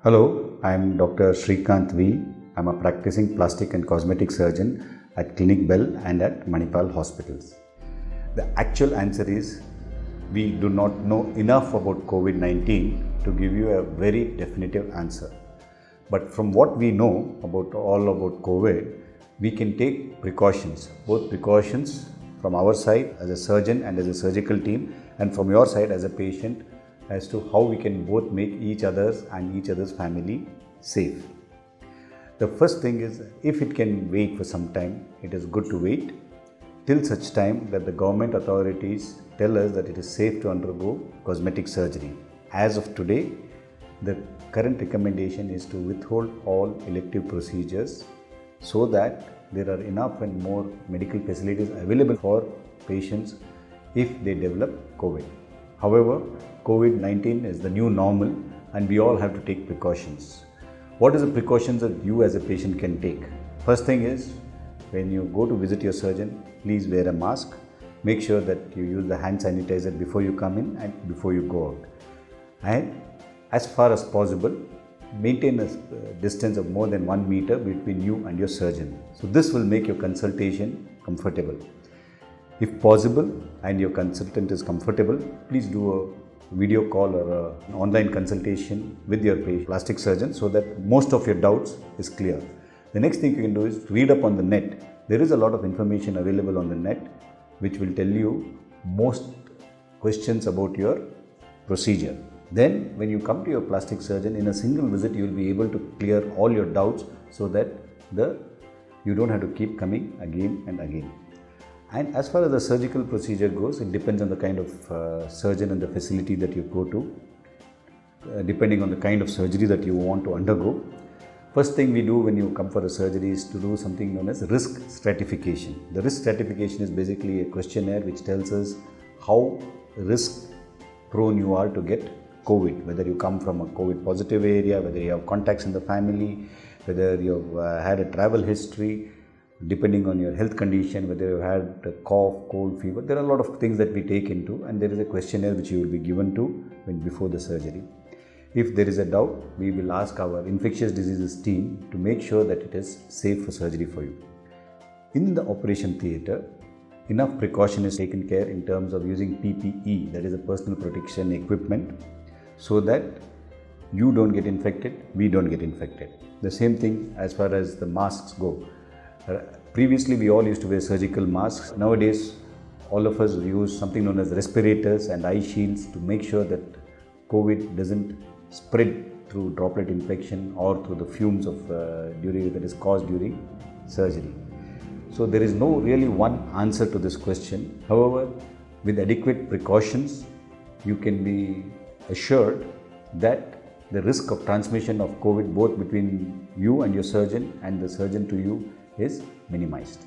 Hello, I am Dr. Srikanth V. I am a practicing plastic and cosmetic surgeon at Clinique Belle and at Manipal hospitals. The actual answer is we do not know enough about COVID-19 to give you a very definitive answer. But from what we know about COVID, we can take precautions, both precautions from our side as a surgeon and as a surgical team, and from your side as a patient, as to how we can both make each other's and each other's family safe. The first thing is, if it can wait for some time, it is good to wait till such time that the government authorities tell us that it is safe to undergo cosmetic surgery. As of today, the current recommendation is to withhold all elective procedures so that there are enough and more medical facilities available for patients if they develop COVID. However, COVID-19 is the new normal and we all have to take precautions. What are the precautions that you as a patient can take? First thing is, when you go to visit your surgeon, please wear a mask. Make sure that you use the hand sanitizer before you come in and before you go out. And as far as possible, maintain a distance of more than 1 meter between you and your surgeon. So this will make your consultation comfortable. If possible and your consultant is comfortable, please do a video call or an online consultation with your plastic surgeon so that most of your doubts is clear. The next thing you can do is read up on the net. There is a lot of information available on the net which will tell you most questions about your procedure. Then when you come to your plastic surgeon, in a single visit you will be able to clear all your doubts so that you don't have to keep coming again and again. And as far as the surgical procedure goes, it depends on the kind of surgeon and the facility that you go to, depending on the kind of surgery that you want to undergo. First thing we do when you come for a surgery is to do something known as risk stratification. The risk stratification is basically a questionnaire which tells us how risk prone you are to get COVID, whether you come from a COVID positive area, whether you have contacts in the family, whether you've had a travel history, depending on your health condition, whether you had a cough, cold, fever. There are a lot of things that we take into, and there is a questionnaire which you will be given to before the surgery. If there is a doubt, we will ask our infectious diseases team to make sure that it is safe for surgery for you. In the operation theatre, enough precaution is taken care in terms of using PPE, that is a personal protection equipment, so that you don't get infected, we don't get infected. The same thing as far as the masks go. Previously, we all used to wear surgical masks. Nowadays, all of us use something known as respirators and eye shields to make sure that COVID doesn't spread through droplet infection or through the fumes of that is caused during surgery. So there is no really one answer to this question. However, with adequate precautions, you can be assured that the risk of transmission of COVID both between you and your surgeon and the surgeon to you is minimized.